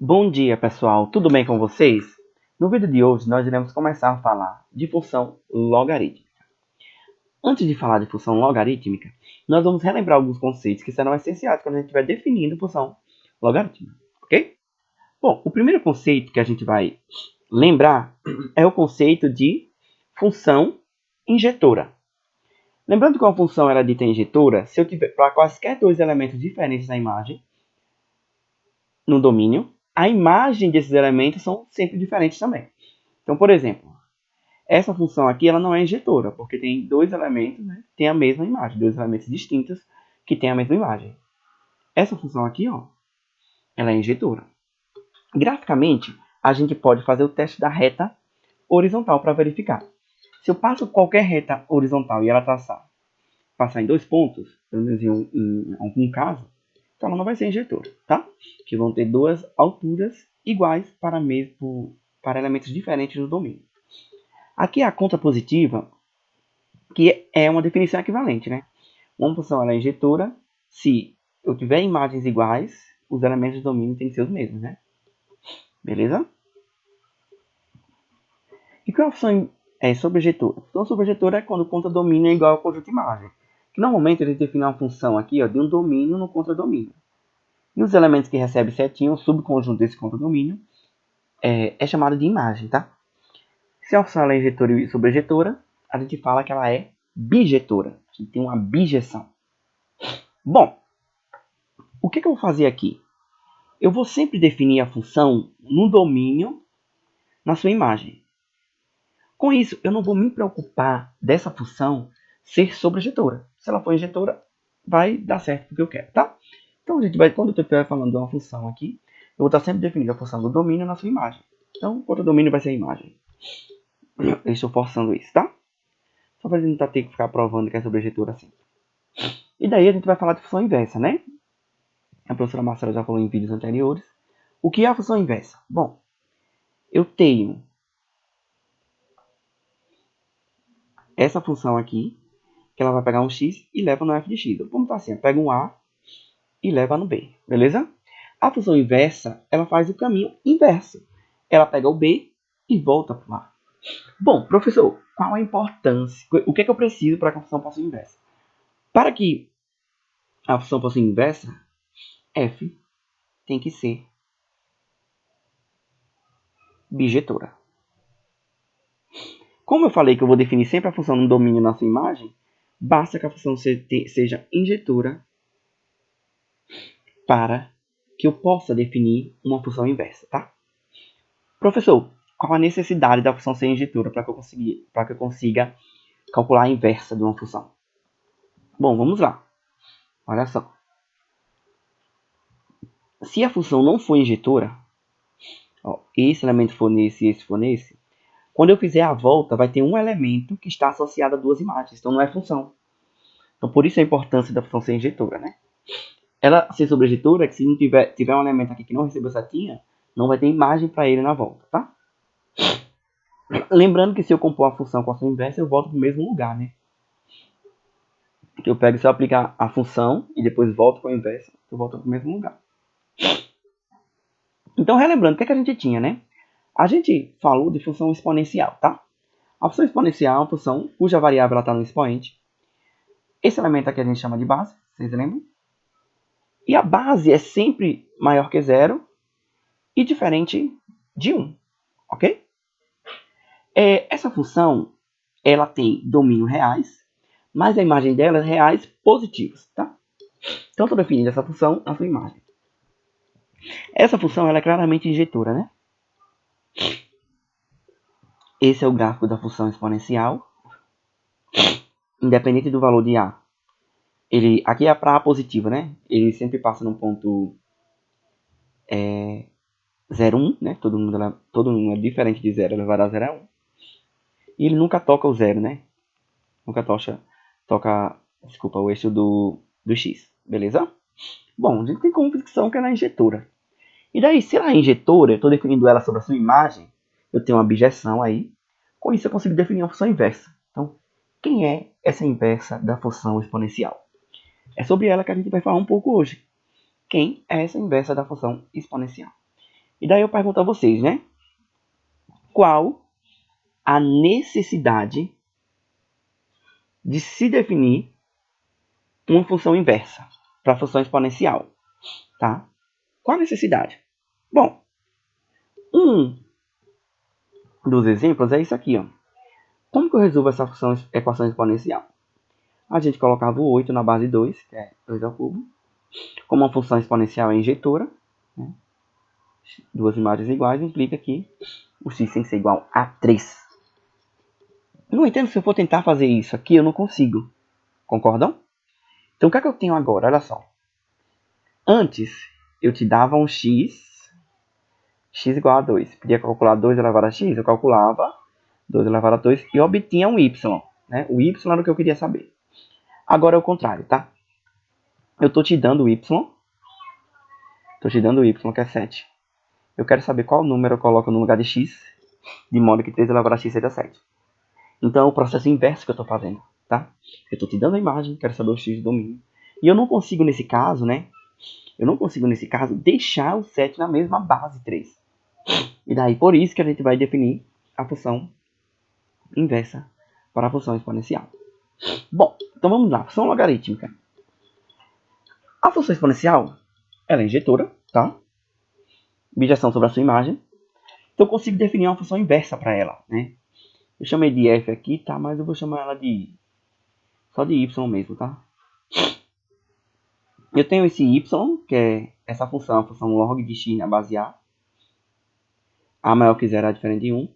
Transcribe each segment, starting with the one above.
Bom dia, pessoal. Tudo bem com vocês? No vídeo de hoje, nós iremos começar a falar de função logarítmica. Antes de falar de função logarítmica, nós vamos relembrar alguns conceitos que serão essenciais quando a gente estiver definindo função logarítmica, ok? Bom, o primeiro conceito que a gente vai lembrar é o conceito de função injetora. Lembrando que uma função era dita injetora se eu tiver para quaisquer dois elementos diferentes na imagem, no domínio, a imagem desses elementos são sempre diferentes também. Então, por exemplo, essa função aqui ela não é injetora, porque tem dois elementos, né, tem a mesma imagem, dois elementos distintos que têm a mesma imagem. Essa função aqui, ó, ela é injetora. Graficamente, a gente pode fazer o teste da reta horizontal para verificar. Se eu passo qualquer reta horizontal e ela passar em dois pontos, pelo menos em algum caso, então ela não vai ser injetora, tá? Que vão ter duas alturas iguais para elementos diferentes no domínio. Aqui a conta positiva, que é uma definição equivalente, né? Uma função ela é injetora se eu tiver imagens iguais, os elementos do domínio têm que ser os mesmos, né? Beleza? E qual é a função sobrejetora? A função sobrejetora é quando o contradomínio é igual ao conjunto de imagem. Que normalmente a gente define uma função aqui ó, de um domínio no contradomínio. E os elementos que recebem setinha, o subconjunto desse contradomínio, é chamado de imagem, tá? Se a função é injetora e sobrejetora, a gente fala que ela é bijetora. A gente tem uma bijeção. Bom, o que eu vou fazer aqui? Eu vou sempre definir a função no domínio na sua imagem. Com isso, eu não vou me preocupar dessa função ser sobrejetora. Se ela for injetora, vai dar certo o que eu quero, tá? Então, a gente vai, quando eu estiver falando de uma função aqui, eu vou estar sempre definindo a função do domínio na sua imagem. Então, o domínio vai ser a imagem. Eu estou forçando isso, tá? Só para a gente não ter que ficar provando que é sobrejetora assim. E daí a gente vai falar de função inversa, né? A professora Marcela já falou em vídeos anteriores. O que é a função inversa? Bom, eu tenho essa função aqui, que ela vai pegar um x e leva no f de x. Vamos estar assim, pega um a e leva no b, beleza? A função inversa, ela faz o caminho inverso. Ela pega o b e volta para o a. Bom, professor, qual a importância? O que é que eu preciso para que a função possa ser inversa? Para que a função possa ser inversa, f tem que ser bijetora. Como eu falei que eu vou definir sempre a função no domínio na sua imagem, basta que a função seja injetora para que eu possa definir uma função inversa, tá? Professor, qual a necessidade da função ser injetora para que eu consiga calcular a inversa de uma função? Bom, vamos lá. Olha só. Se a função não for injetora, ó, esse elemento for nesse e esse for nesse, quando eu fizer a volta, vai ter um elemento que está associado a duas imagens, então não é função. Então, por isso a importância da função ser injetora, né? Ela ser sobrejetora é que se não tiver um elemento aqui que não recebeu setinha, não vai ter imagem para ele na volta, tá? Lembrando que se eu compor a função com a sua inversa, eu volto para o mesmo lugar, né? Eu pego se eu aplicar a função e depois volto com a inversa, eu volto para o mesmo lugar. Então, relembrando, o que a gente tinha, né? A gente falou de função exponencial, tá? A função exponencial é uma função cuja variável está no expoente. Esse elemento aqui a gente chama de base, vocês lembram? E a base é sempre maior que zero e diferente de 1, ok? Essa função, ela tem domínio reais, mas a imagem dela é reais positivos, tá? Então, estou definindo essa função na sua imagem. Essa função ela é claramente injetora, né? Esse é o gráfico da função exponencial. Independente do valor de a, ele aqui é para a positiva, né? Ele sempre passa no ponto 0, 1, né? Todo mundo é diferente de 0, elevado a 0 é 1. E ele nunca toca o 0, né? Nunca toca o eixo do x, beleza? Bom, a gente tem como ficção que ela é injetora. E daí, se ela é injetora, eu estou definindo ela sobre a sua imagem, eu tenho uma bijeção aí. Com isso, eu consigo definir uma função inversa. Então, quem é essa inversa da função exponencial? É sobre ela que a gente vai falar um pouco hoje. Quem é essa inversa da função exponencial? E daí eu pergunto a vocês, né? Qual a necessidade de se definir uma função inversa para a função exponencial, tá? Qual a necessidade? Bom, um dos exemplos é isso aqui, ó. Como que eu resolvo essa equação exponencial? A gente colocava o 8 na base 2, que é 2 ao cubo. Como uma função exponencial é injetora, né? Duas imagens iguais implica que o x tem que ser igual a 3. No entanto, se eu for tentar fazer isso aqui, eu não consigo. Concordam? Então, o que é que eu tenho agora? Olha só. Antes, eu te dava um x igual a 2. Podia calcular 2 elevado a x, eu calculava 2 elevado a 2 e obtinha um y. Né? O y era o que eu queria saber. Agora é o contrário, tá? Eu estou te dando o y. Estou te dando o y, que é 7. Eu quero saber qual número eu coloco no lugar de x, de modo que 3 elevado a x seja 7. Então é o processo inverso que eu estou fazendo, tá? Eu estou te dando a imagem, quero saber o x de domínio. E eu não consigo nesse caso, né? Eu não consigo nesse caso deixar o 7 na mesma base 3. E daí por isso que a gente vai definir a função inversa para a função exponencial. Bom, então vamos lá, função logarítmica. A função exponencial, ela é injetora, tá? Objeção sobre a sua imagem. Então eu consigo definir uma função inversa para ela, né? Eu chamei de f aqui, tá? Mas eu vou chamar ela de só de y mesmo, tá? Eu tenho esse y, que é essa função, a função log de x na base a maior que zero é diferente de 1.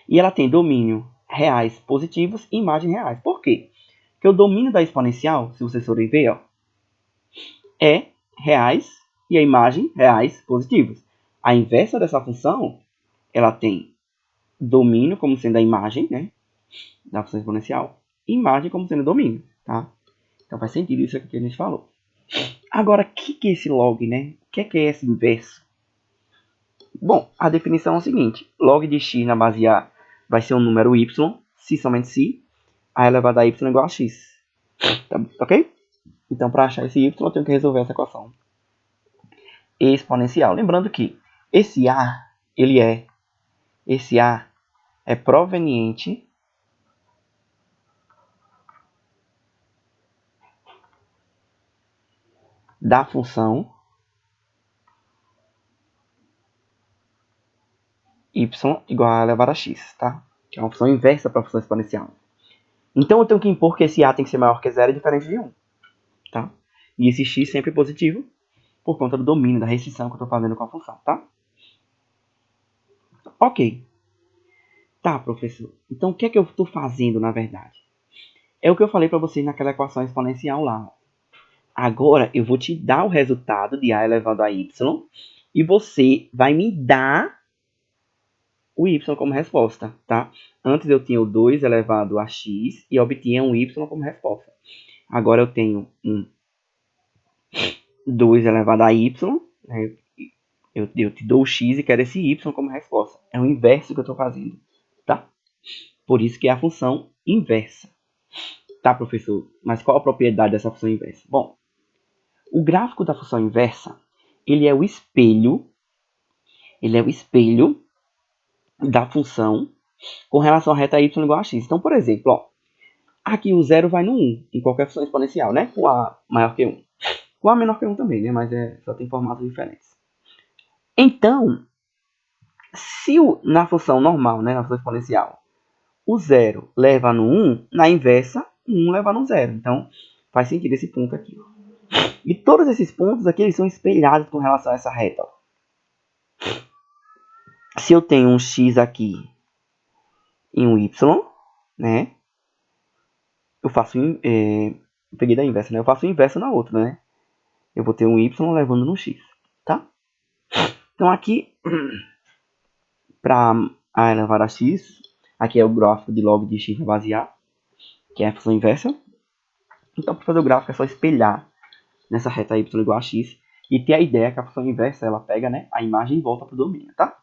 E ela tem domínio reais positivos e imagem reais. Por quê? Porque o domínio da exponencial, se vocês forem ver, ó, é reais e a imagem reais positivos. A inversa dessa função, ela tem domínio como sendo a imagem, né, da função exponencial, e imagem como sendo domínio, tá? Então faz sentido isso aqui que a gente falou. Agora, o que é esse log, né? O que é esse inverso? Bom, a definição é o seguinte. Log de x na base a vai ser um número y, se somente se a elevado a y é igual a x. Tá, ok? Então, para achar esse y, eu tenho que resolver essa equação exponencial. Lembrando que esse a, esse a é proveniente da função y igual a elevado a x, tá? Que é uma função inversa para a função exponencial. Então, eu tenho que impor que esse a tem que ser maior que zero e diferente de 1, tá? E esse x sempre positivo por conta do domínio, da restrição que eu estou fazendo com a função, tá? Ok. Tá, professor. Então, o que é que eu estou fazendo, na verdade? É o que eu falei para vocês naquela equação exponencial lá. Agora, eu vou te dar o resultado de a elevado a y e você vai me dar o y como resposta, tá? Antes eu tinha o 2 elevado a x e obtinha um y como resposta. Agora eu tenho um 2 elevado a y, né? Eu te dou o x e quero esse y como resposta. É o inverso que eu estou fazendo, tá? Por isso que é a função inversa. Tá, professor? Mas qual a propriedade dessa função inversa? Bom, o gráfico da função inversa, ele é o espelho da função com relação à reta y igual a x. Então, por exemplo, ó, aqui o zero vai no 1, em qualquer função exponencial, né? Com a maior que 1. Com a menor que 1 também, né? Mas só tem formatos diferentes. Então, se na função normal, né, na função exponencial, o 0 leva no 1, na inversa, o 1 leva no 0. Então, faz sentido esse ponto aqui. Ó. E todos esses pontos aqui eles são espelhados com relação a essa reta. Ó. Se eu tenho um x aqui e um y, né? Eu faço... peguei da inversa, né? Eu faço o inverso na outra, né? Eu vou ter um y levando no x, tá? Então, aqui, para a elevado a x, aqui é o gráfico de log de x na base a, que é a função inversa. Então, para fazer o gráfico é só espelhar nessa reta y igual a x e ter a ideia que a função inversa ela pega, né, a imagem e volta para o domínio, tá?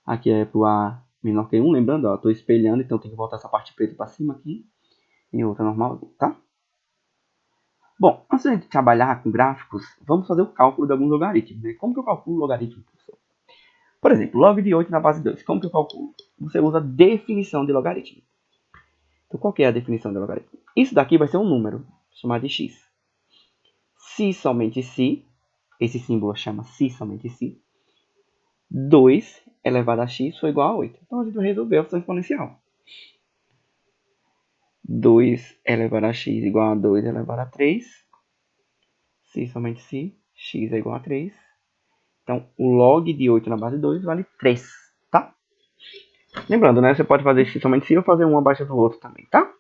Aqui é para o a menor que 1, lembrando, ó, estou espelhando, então tem que voltar essa parte preta para cima aqui e outra normal, tá? Bom, antes de a gente trabalhar com gráficos, vamos fazer o cálculo de alguns logaritmos. Né? Como que eu calculo o logaritmo, professor? Por exemplo, log de 8 na base 2. Como que eu calculo? Você usa a definição de logaritmo. Então, qual que é a definição de logaritmo? Isso daqui vai ser um número, chamado de x. Se somente se, esse símbolo chama se somente se, 2 elevado a x foi igual a 8. Então, a gente vai resolver a função exponencial. 2 elevado a x igual a 2 elevado a 3. Se somente se, x é igual a 3. Então, o log de 8 na base 2 vale 3, tá? Lembrando, né? Você pode fazer x somente se ou fazer um abaixo do outro também, tá?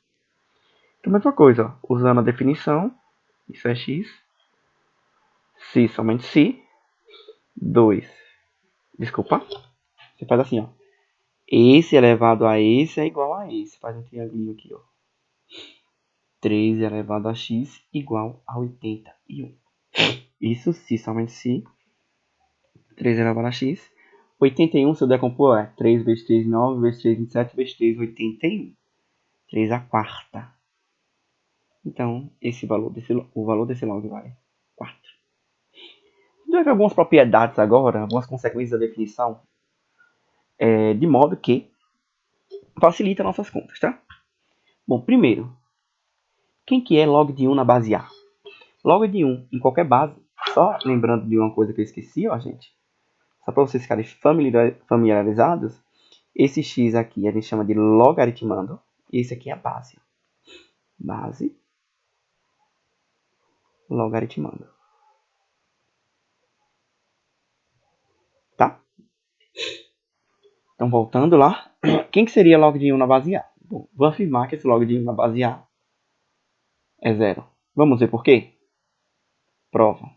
Então, mesma coisa, ó, usando a definição, isso é x. Se somente se, 2. Desculpa. Você faz assim, ó. Esse elevado a esse é igual a esse. Faz um triângulo aqui, ó. 3 elevado a x igual a 81. Isso se somente se. 3 elevado a x. 81, se eu decompor, é 3 vezes 3, 9, vezes 3, 27, vezes 3, 81. 3 a quarta. Então, o valor desse log vale 4. Vamos ver algumas propriedades agora, algumas consequências da definição, de modo que facilita nossas contas, tá? Bom, primeiro, quem que é log de 1 na base A? Log de 1 em qualquer base, só lembrando de uma coisa que eu esqueci, ó, gente. Só para vocês ficarem familiarizados, esse x aqui a gente chama de logaritmando, e esse aqui é a base. Base, logaritmando. Tá? Então, voltando lá, quem que seria log de 1 na base A? Bom, vou afirmar que esse log de 1 na base A é zero. Vamos ver por quê? Prova.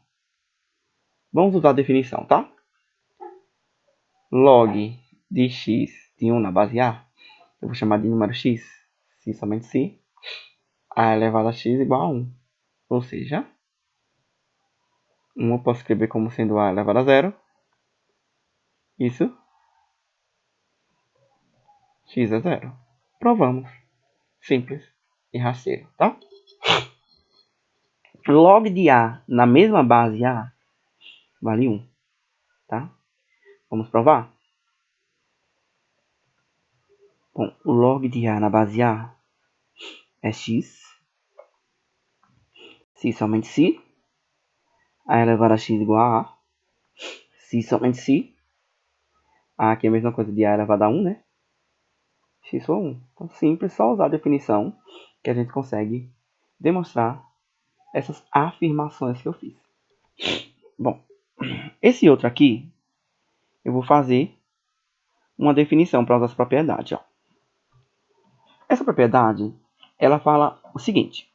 Vamos usar a definição, tá? Log de x de 1 na base A, eu vou chamar de número x, se somente se, a elevado a x igual a 1. Ou seja, 1 eu posso escrever como sendo a elevado a 0. Isso. X é 0. Provamos. Simples e rasteiro, tá? Log de A na mesma base A vale 1, tá? Vamos provar? Bom, o log de A na base A é x. Se somente se, a elevado a x igual a A. Se somente se, A aqui é a mesma coisa de A elevado a 1, né? X for 1. Então, simples, só usar a definição que a gente consegue demonstrar essas afirmações que eu fiz. Bom, esse outro aqui, eu vou fazer uma definição para usar as propriedades. Ó. Essa propriedade, ela fala o seguinte.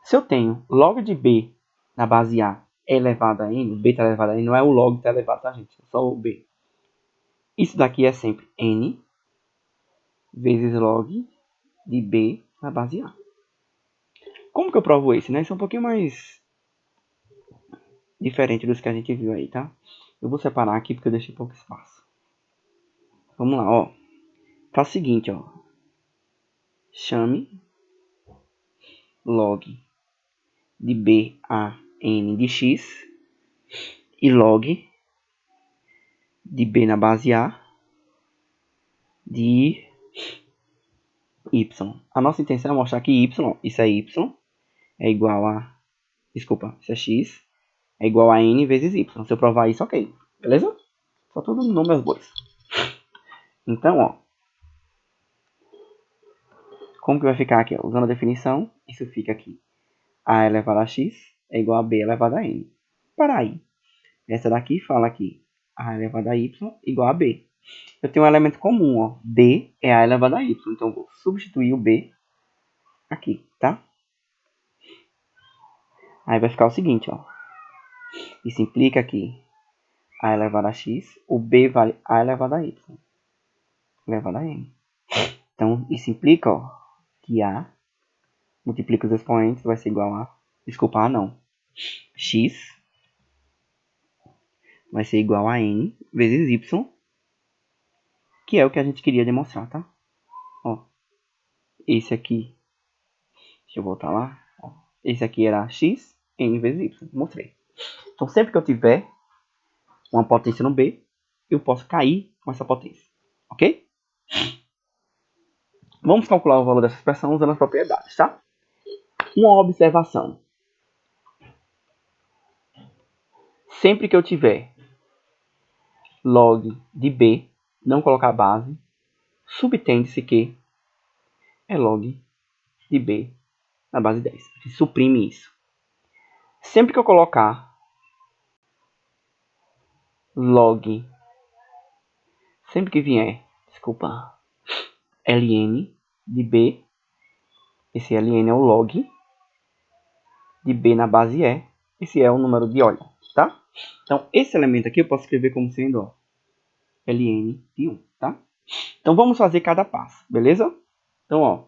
Se eu tenho log de b na base A elevado a n, b está elevado a n, não é o log que está elevado, tá, gente? É só o b. Isso daqui é sempre n vezes log de b na base A. Como que eu provo isso, né? Isso é um pouquinho mais diferente dos que a gente viu aí, tá? Eu vou separar aqui porque eu deixei pouco espaço. Vamos lá, ó. Faz o seguinte, ó. Chame log de b a n de x e log de b na base A de y. A nossa intenção é mostrar que isso é igual a... Desculpa, isso é x, é igual a n vezes y. Se eu provar isso, ok. Beleza? Só tudo no números bois. Então, ó. Como que vai ficar aqui? Ó? Usando a definição, isso fica aqui. A elevado a x é igual a b elevado a n. Para aí. Essa daqui fala aqui. A elevado a y igual a b. Eu tenho um elemento comum, ó. B é a elevado a y. Então, eu vou substituir o b aqui, tá? Aí vai ficar o seguinte, ó. Isso implica que a elevado a x, o b vale a elevado a y elevado a n. Então, isso implica, ó, que a multiplica os expoentes vai ser igual a... Desculpa, a não. X vai ser igual a n vezes y, que é o que a gente queria demonstrar, tá? Ó, esse aqui, deixa eu voltar lá. Ó. Esse aqui era x, n vezes y. Mostrei. Então, sempre que eu tiver uma potência no b, eu posso cair com essa potência. Ok? Vamos calcular o valor dessa expressão usando as propriedades, tá? Uma observação. Sempre que eu tiver log de b, não colocar base, subtende-se que é log de b na base 10. A gente suprime isso. Sempre que eu colocar log, sempre que vier, desculpa, ln de b, esse ln é o log de b na base e, esse é o número de ordem, tá? Então, esse elemento aqui eu posso escrever como sendo, ó, ln de 1, tá? Então, vamos fazer cada passo, beleza? Então, ó,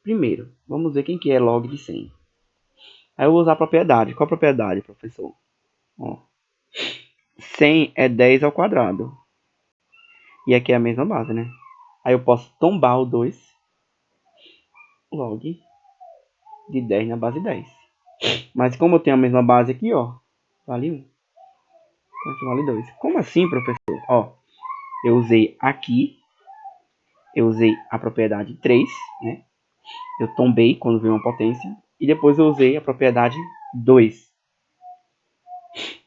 primeiro, vamos ver quem que é log de 100. Aí eu vou usar a propriedade. Qual a propriedade, professor? Ó, 100 é 10 ao quadrado. E aqui é a mesma base, né? Aí eu posso tombar o 2 log de 10 na base 10. Mas como eu tenho a mesma base aqui, ó, vale 1. Então aqui vale 2. Como assim, professor? Ó, eu usei aqui, eu usei a propriedade 3, né? Eu tombei quando veio uma potência. E depois eu usei a propriedade 2.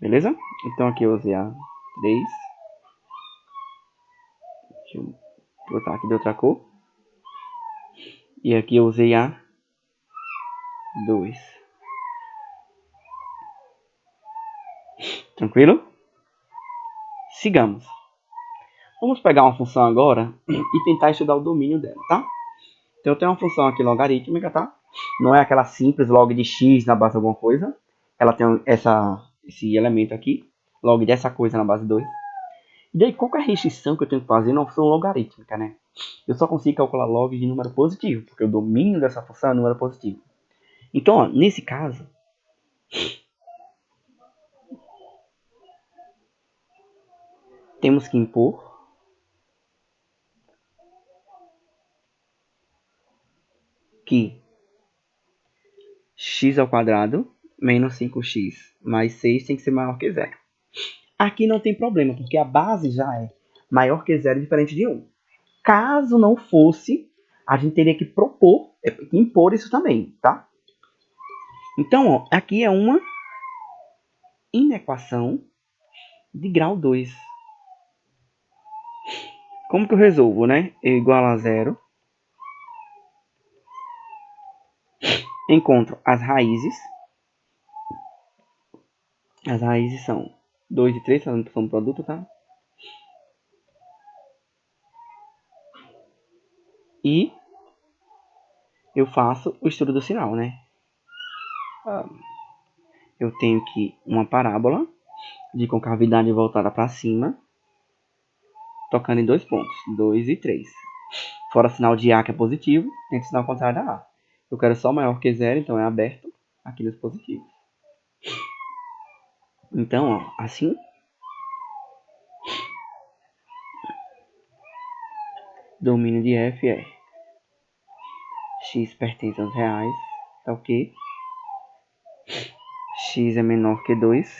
Beleza? Então aqui eu usei a 3. Deixa eu botar aqui de outra cor. E aqui eu usei a 2. Tranquilo? Sigamos. Vamos pegar uma função agora e tentar estudar o domínio dela, tá? Então eu tenho uma função aqui logarítmica, tá? Não é aquela simples log de x na base de alguma coisa. Ela tem esse elemento aqui, log dessa coisa na base 2. E daí, qual que é a restrição que eu tenho que fazer numa função logarítmica, né? Eu só consigo calcular log de número positivo, porque o domínio dessa função é número positivo. Então, ó, nesse caso, temos que impor que x ao quadrado menos 5x mais 6 tem que ser maior que 0. Aqui não tem problema, porque a base já é maior que 0 diferente de 1. Caso não fosse, a gente teria que impor isso também, tá? Então, ó, aqui é uma inequação de grau 2. Como que eu resolvo, né? E igual a 0. Encontro as raízes. As raízes são 2 e 3, fazendo um produto, tá? E eu faço o estudo do sinal, né? Eu tenho que uma parábola de concavidade voltada para cima, tocando em dois pontos, 2 e 3. Fora sinal de A, que é positivo, tem que sinal contrário da A. Eu quero só maior que 0, então é aberto aqui nos positivos. Então, ó, assim, domínio de f é x pertence aos reais, tá ok? X é menor que 2,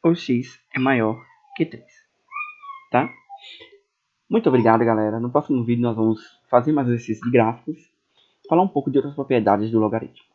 ou x é maior que 3, tá? Muito obrigado, galera. No próximo vídeo nós vamos fazer mais exercícios de gráficos, falar um pouco de outras propriedades do logaritmo.